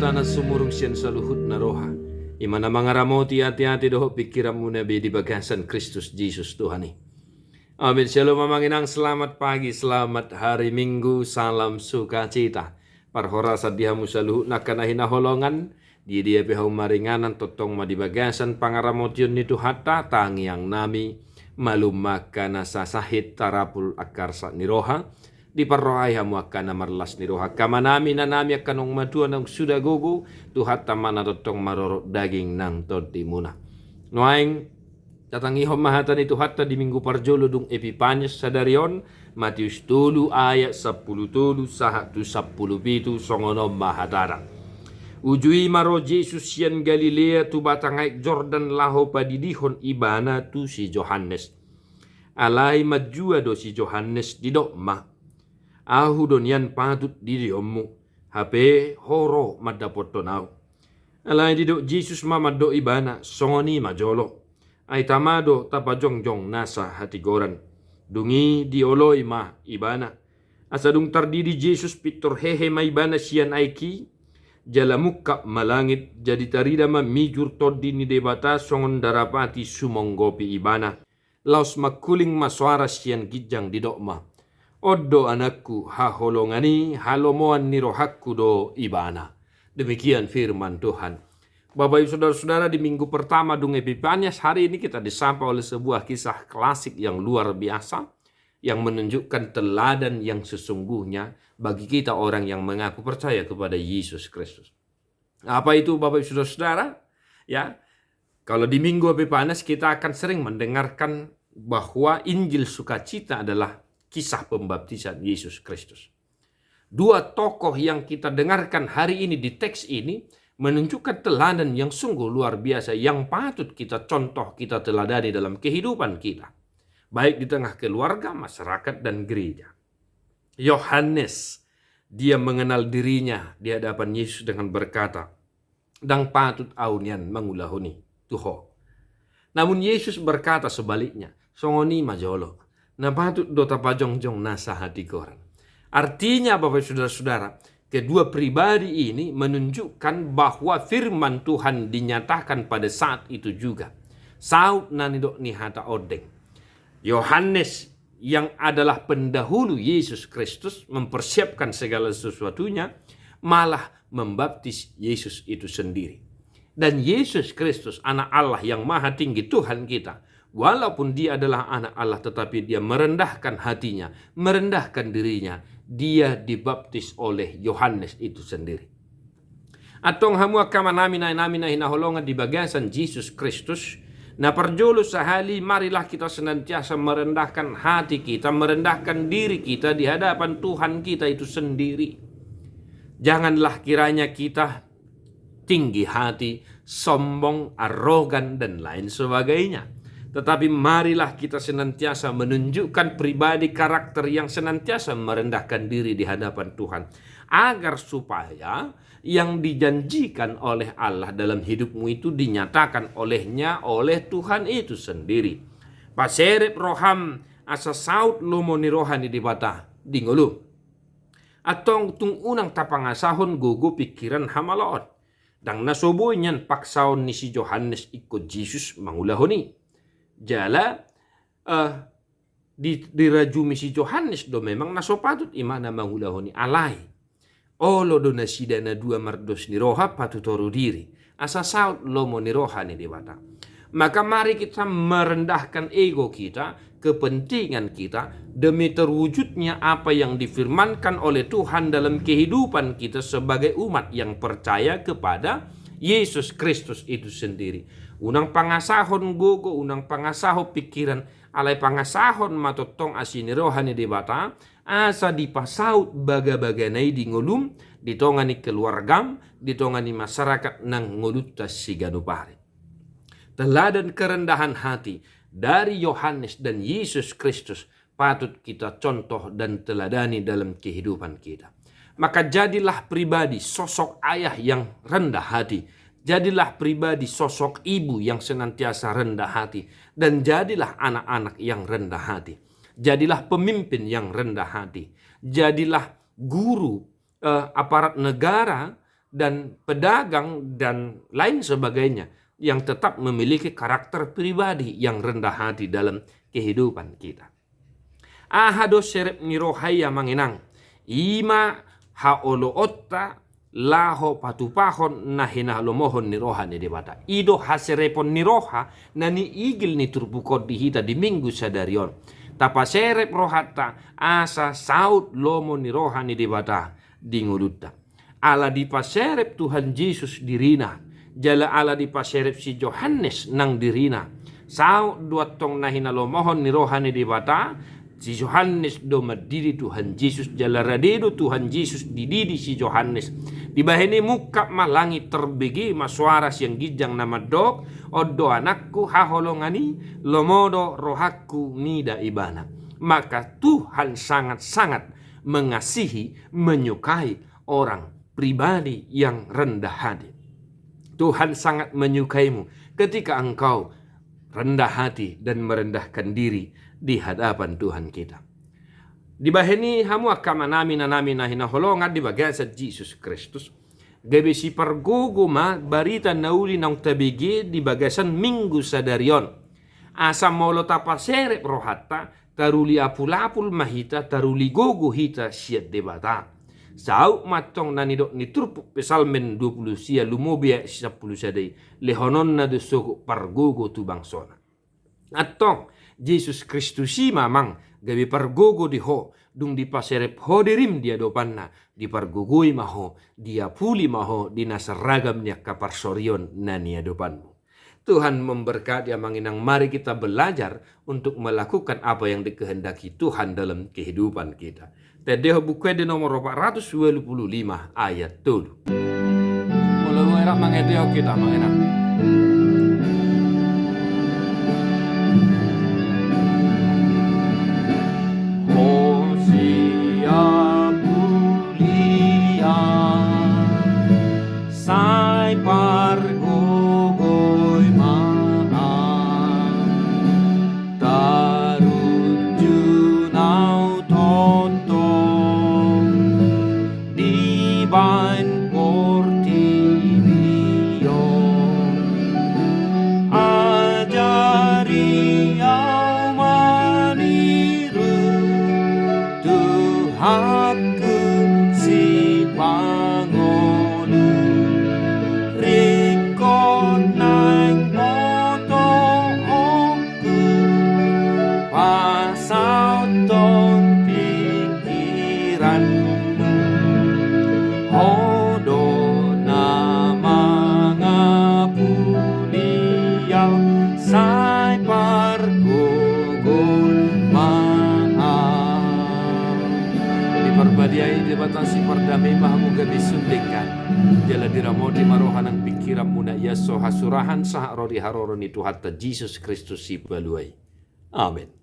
sana sumurung siyan sa luhut na roha. Imana mangaramoti hati-hati doho pikiranmu nabi di bagasan Kristus Jesus Tuhani. Amin. Shalom mamanginang, selamat pagi, selamat hari Minggu, salam sukacita. Parhora sadihamu sa luhut na kanahinaholongan, di dia pihau maringanan totong madibagasan pangaramotion nito hatta tangiang nami malumaka na sasahit tarapul akarsa ni roha. Di parrohay hamu akan marlas ni roha kamanami na nami akan ng matuan ng sudagogo tuhat taman na totong marorok daging ng todi muna. Noaing tatangihom mahatan itu hatta di minggu parjolo dung Epipanyas sa darion Matius 2 ayat 10 sahatu 10 songonom mahatara. Ujui maro Jesus yan Galilea tu batangay Jordan laho padidihon ibana tu si Johannes. Alay majua do si Johannes didok ma. Ahu don yan patut diri ommu. Hape horo madapotonau. Alay didok Jesus mamado ibana songoni majolo. Ay tamado tapajongjong nasa hatigoran. Dungi dioloy ma ibana. Asadung tardidi Jesus pitor hehe ma ibana siyan aiki. Jalamukka malangit jadi tarida ma mijur todi ni debata songon darapati sumonggopi ibana. Laos makuling maswara siyan gijang didok ma. Oddo anakku haholongani halomoan ni rohakku do ibana. Demikian firman Tuhan. Bapak ibu saudara-saudara, di minggu pertama dung Epipanyas hari ini kita disapa oleh sebuah kisah klasik yang luar biasa yang menunjukkan teladan yang sesungguhnya bagi kita orang yang mengaku percaya kepada Yesus Kristus. Apa itu Bapak ibu saudara-saudara? Ya, kalau di minggu Epipanyas kita akan sering mendengarkan bahwa Injil sukacita adalah kisah pembaptisan Yesus Kristus. Dua tokoh yang kita dengarkan hari ini di teks ini menunjukkan teladan yang sungguh luar biasa yang patut kita contoh, kita teladani dalam kehidupan kita. Baik di tengah keluarga, masyarakat, dan gereja. Yohanes, dia mengenal dirinya di hadapan Yesus dengan berkata, "Dang patut aunian mangulahuni tuho." Namun Yesus berkata sebaliknya, "Songoni majolo." Na patut do tapajongjong nasa hati koran. Artinya Bapak saudara-saudara, kedua pribadi ini menunjukkan bahwa firman Tuhan dinyatakan pada saat itu juga. Saud nanidok ni hata odeng. Yohanes yang adalah pendahulu Yesus Kristus mempersiapkan segala sesuatunya, malah membaptis Yesus itu sendiri. Dan Yesus Kristus, anak Allah yang maha tinggi, Tuhan kita, walaupun dia adalah anak Allah, tetapi dia merendahkan hatinya, merendahkan dirinya. Dia dibaptis oleh Yohanes itu sendiri. Atong hamu akamanami na hinaholongan di bagasan Jesus Kristus. Na perjolo sahali, marilah kita senantiasa merendahkan hati kita, merendahkan diri kita di hadapan Tuhan kita itu sendiri. Janganlah kiranya kita tinggi hati, sombong, arogan, dan lain sebagainya. Tetapi marilah kita senantiasa menunjukkan pribadi karakter yang senantiasa merendahkan diri di hadapan Tuhan. Agar supaya yang dijanjikan oleh Allah dalam hidupmu itu dinyatakan olehnya, oleh Tuhan itu sendiri. Paserep roham asa saut lomo ni rohani di bata dingolu. Atong tung unang tapangasahon gugu pikiran hamalaon. Dang nasoboy niyan paksaon ni si Johannes ikut Jesus mangulahoni. Jala dirajumi si Johannes do memang nasopatut imana mangulahoni alai. Olo do nasida na dua mardos ni roha patutoru diri. Asa saut lomo ni roha ni dewata. Maka mari kita merendahkan ego kita, kepentingan kita, demi terwujudnya apa yang difirmankan oleh Tuhan dalam kehidupan kita sebagai umat yang percaya kepada Yesus Kristus itu sendiri. Unang pangasahon gogo, unang pangasahon pikiran, alay pangasahon matotong asini rohani debata, asa dipasaut baga-baganay di ngolum, ditongani keluargam, ditongani masyarakat nang ngolutas si ganupari. Teladan kerendahan hati dari Yohanes dan Yesus Kristus patut kita contoh dan teladani dalam kehidupan kita. Maka jadilah pribadi sosok ayah yang rendah hati. Jadilah pribadi sosok ibu yang senantiasa rendah hati. Dan jadilah anak-anak yang rendah hati. Jadilah pemimpin yang rendah hati. Jadilah guru aparat negara dan pedagang dan lain sebagainya yang tetap memiliki karakter pribadi yang rendah hati dalam kehidupan kita. Ahado serep ni rohaya manginang ima haolo otta laho patupahon nahina lomohon ni roha ni debata. Ido haserepon ni roha nani igil ni turbukod dihita di minggu sadarion. Tapa serep rohata asa saut lomo ni roha ni debata di ngudutta. Ala di paserep Tuhan Yesus dirina. Jala ala di paserep si Yohanes nang dirina. Saut dua tong nahina lomohon ni roha ni debata. Si Yohanes do madidi Tuhan Yesus jala radedo Tuhan Yesus dididi si Yohanes. Di bahini muka malangi terbegi masuara siang gijang nama dok odo anakku haholongani lomodo rohaku nida ibana. Maka Tuhan sangat-sangat mengasihi, menyukai orang pribadi yang rendah hati. Tuhan sangat menyukaimu ketika engkau rendah hati dan merendahkan diri di hadapan Tuhan kita. Di bahini hamu akamanami nanami nahina holongan di bagian sa Jesus Kristus. Gabi si parguguma barita nauli ng tabigi di bagasan minggu sadarion. Asam molo tapasere rohata taruli apulapul mahita taruli gogo hita siat debata. Sau matong nanidok ni turpuk pesalmen 20 sia lumobia 10 sadai lehonon na dusuk pargogo tu bangsona. Atong Jesus Kristus si mamang gabi pargogo di ho dung di paserep ho dirim dia dopanna di pargugui maho dia puli maho di nasaragam niya kaparsorion na niya dopanmu. Tuhan memberkati amanginang mari kita belajar untuk melakukan apa yang dikehendaki Tuhan dalam kehidupan kita. Tedeho buku di nomor 425 ayat 7. Mulai era mangedeho kita mangenang. Perbadiai debatasi perdamai mahamu gabi sundingkan. Jala diramoti marohan ang pikiran muna yaso hasurahan sah rodi haroroni Tuhan Yesus Kristus si baluai. Amin.